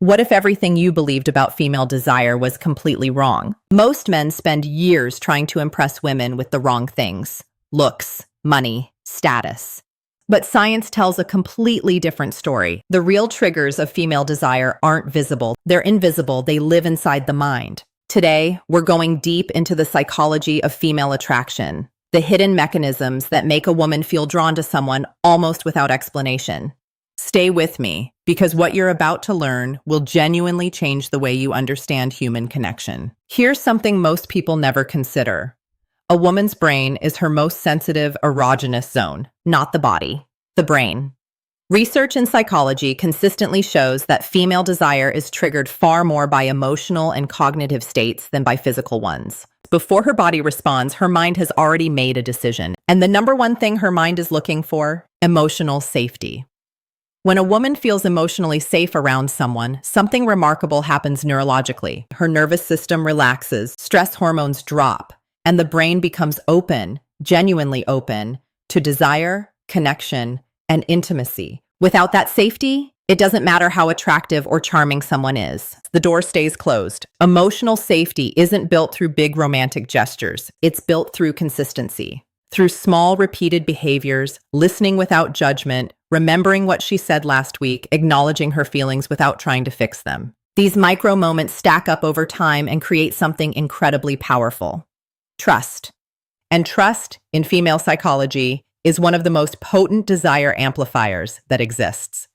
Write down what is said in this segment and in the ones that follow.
What if everything you believed about female desire was completely wrong? Most men spend years trying to impress women with the wrong things: looks, money, status. But science tells a completely different story. The real triggers of female desire aren't visible. They're invisible. They live inside the mind. Today, we're going deep into the psychology of female attraction, the hidden mechanisms that make a woman feel drawn to someone almost without explanation. Stay with me, because what you're about to learn will genuinely change the way you understand human connection. Here's something most people never consider. A woman's brain is her most sensitive erogenous zone, not the body, the brain. Research in psychology consistently shows that female desire is triggered far more by emotional and cognitive states than by physical ones. Before her body responds, her mind has already made a decision. And the number one thing her mind is looking for? Emotional safety. When a woman feels emotionally safe around someone, something remarkable happens neurologically. Her nervous system relaxes, stress hormones drop, and the brain becomes open, genuinely open, to desire, connection, and intimacy. Without that safety, it doesn't matter how attractive or charming someone is. The door stays closed. Emotional safety isn't built through big romantic gestures. It's built through consistency. Through small, repeated behaviors, listening without judgment, remembering what she said last week, acknowledging her feelings without trying to fix them. These micro moments stack up over time and create something incredibly powerful: trust. And trust, in female psychology, is one of the most potent desire amplifiers that exists.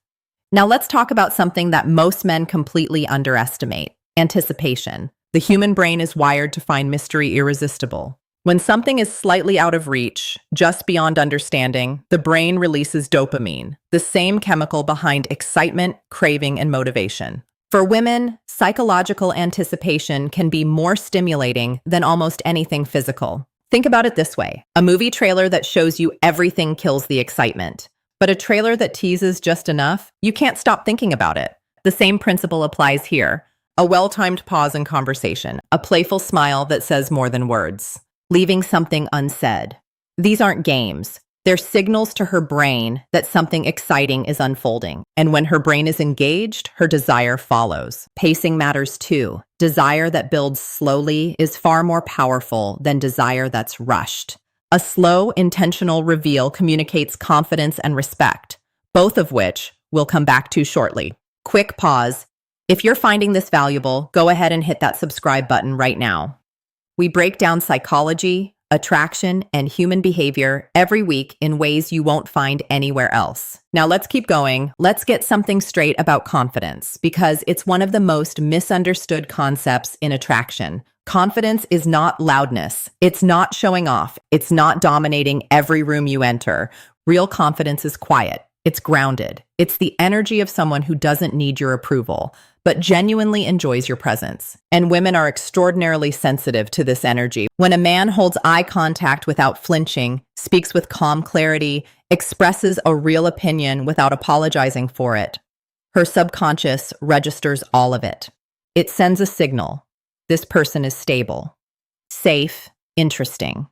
Now let's talk about something that most men completely underestimate: anticipation. The human brain is wired to find mystery irresistible. When something is slightly out of reach, just beyond understanding, the brain releases dopamine, the same chemical behind excitement, craving, and motivation. For women, psychological anticipation can be more stimulating than almost anything physical. Think about it this way: a movie trailer that shows you everything kills the excitement, but a trailer that teases just enough, you can't stop thinking about it. The same principle applies here: a well-timed pause in conversation, a playful smile that says more than words, leaving something unsaid. These aren't games. They're signals to her brain that something exciting is unfolding. And when her brain is engaged, her desire follows. Pacing matters too. Desire that builds slowly is far more powerful than desire that's rushed. A slow, intentional reveal communicates confidence and respect, both of which we'll come back to shortly. Quick pause. If you're finding this valuable, go ahead and hit that subscribe button right now. We break down psychology, attraction, and human behavior every week in ways you won't find anywhere else. Now let's keep going. Let's get something straight about confidence, because it's one of the most misunderstood concepts in attraction. Confidence is not loudness. It's not showing off. It's not dominating every room you enter. Real confidence is quiet. It's grounded. It's the energy of someone who doesn't need your approval, but genuinely enjoys your presence. And women are extraordinarily sensitive to this energy. When a man holds eye contact without flinching, speaks with calm clarity, expresses a real opinion without apologizing for it, her subconscious registers all of it. It sends a signal: this person is stable, safe, interesting.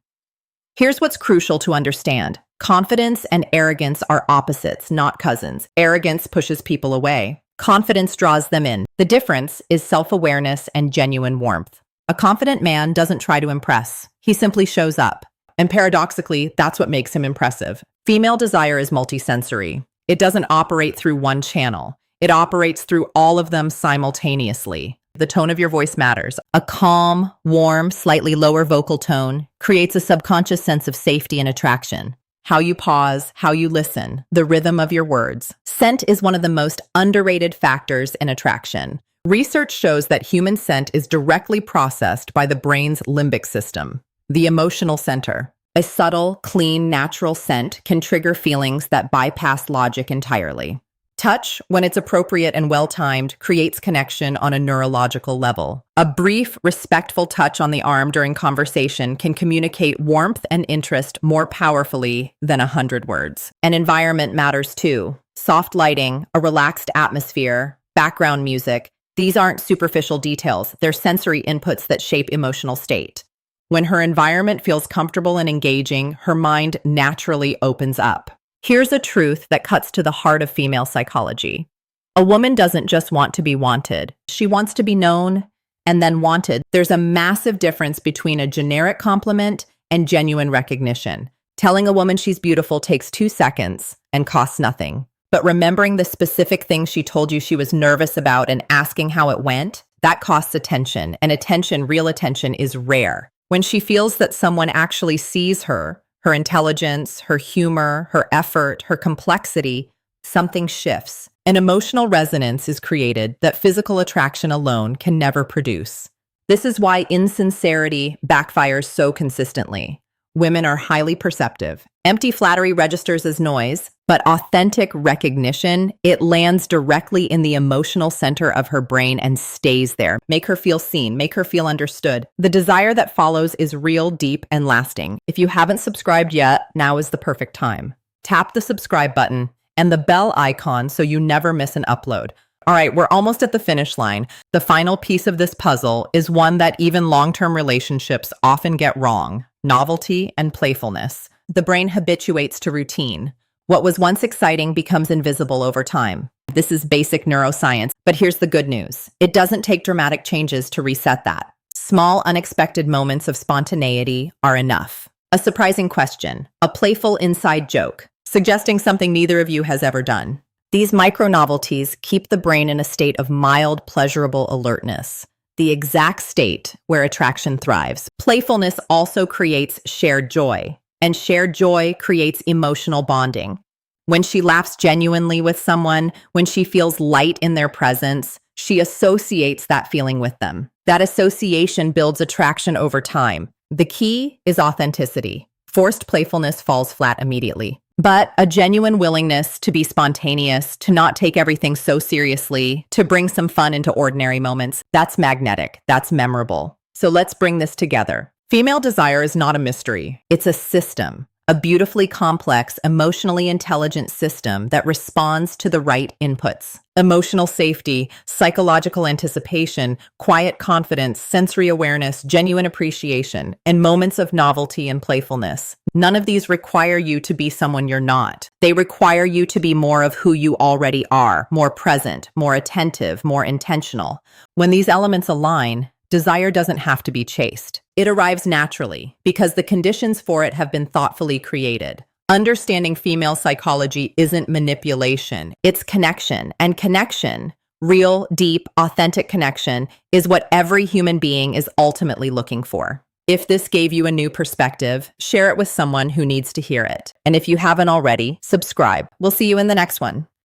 Here's what's crucial to understand. Confidence and arrogance are opposites, not cousins. Arrogance pushes people away. Confidence draws them in. The difference is self-awareness and genuine warmth. A confident man doesn't try to impress. He simply shows up. And paradoxically, that's what makes him impressive. Female desire is multisensory. It doesn't operate through one channel. It operates through all of them simultaneously. The tone of your voice matters. A calm, warm, slightly lower vocal tone creates a subconscious sense of safety and attraction. How you pause, how you listen, the rhythm of your words. Scent is one of the most underrated factors in attraction. Research shows that human scent is directly processed by the brain's limbic system, the emotional center. A subtle, clean, natural scent can trigger feelings that bypass logic entirely. Touch, when it's appropriate and well-timed, creates connection on a neurological level. A brief, respectful touch on the arm during conversation can communicate warmth and interest more powerfully than 100 words. And environment matters too. Soft lighting, a relaxed atmosphere, background music, these aren't superficial details. They're sensory inputs that shape emotional state. When her environment feels comfortable and engaging, her mind naturally opens up. Here's a truth that cuts to the heart of female psychology. A woman doesn't just want to be wanted. She wants to be known and then wanted. There's a massive difference between a generic compliment and genuine recognition. Telling a woman she's beautiful takes 2 seconds and costs nothing. But remembering the specific thing she told you she was nervous about and asking how it went, that costs attention. And attention, real attention, is rare. When she feels that someone actually sees her intelligence, her humor, her effort, her complexity, something shifts. An emotional resonance is created that physical attraction alone can never produce. This is why insincerity backfires so consistently. Women are highly perceptive. Empty flattery registers as noise, but authentic recognition, it lands directly in the emotional center of her brain and stays there. Make her feel seen, make her feel understood. The desire that follows is real, deep, and lasting. If you haven't subscribed yet, now is the perfect time. Tap the subscribe button and the bell icon so you never miss an upload. All right, we're almost at the finish line. The final piece of this puzzle is one that even long-term relationships often get wrong: novelty and playfulness. The brain habituates to routine. What was once exciting becomes invisible over time. This is basic neuroscience, but here's the good news. It doesn't take dramatic changes to reset that. Small, unexpected moments of spontaneity are enough. A surprising question, a playful inside joke, suggesting something neither of you has ever done. These micro-novelties keep the brain in a state of mild, pleasurable alertness, the exact state where attraction thrives. Playfulness also creates shared joy, and shared joy creates emotional bonding. When she laughs genuinely with someone, when she feels light in their presence, she associates that feeling with them. That association builds attraction over time. The key is authenticity. Forced playfulness falls flat immediately. But a genuine willingness to be spontaneous, to not take everything so seriously, to bring some fun into ordinary moments, that's magnetic, that's memorable. So let's bring this together. Female desire is not a mystery. It's a system, a beautifully complex, emotionally intelligent system that responds to the right inputs. Emotional safety, psychological anticipation, quiet confidence, sensory awareness, genuine appreciation, and moments of novelty and playfulness. None of these require you to be someone you're not. They require you to be more of who you already are, more present, more attentive, more intentional. When these elements align, desire doesn't have to be chased. It arrives naturally because the conditions for it have been thoughtfully created. Understanding female psychology isn't manipulation, it's connection. And connection, real, deep, authentic connection, is what every human being is ultimately looking for. If this gave you a new perspective, share it with someone who needs to hear it. And if you haven't already, subscribe. We'll see you in the next one.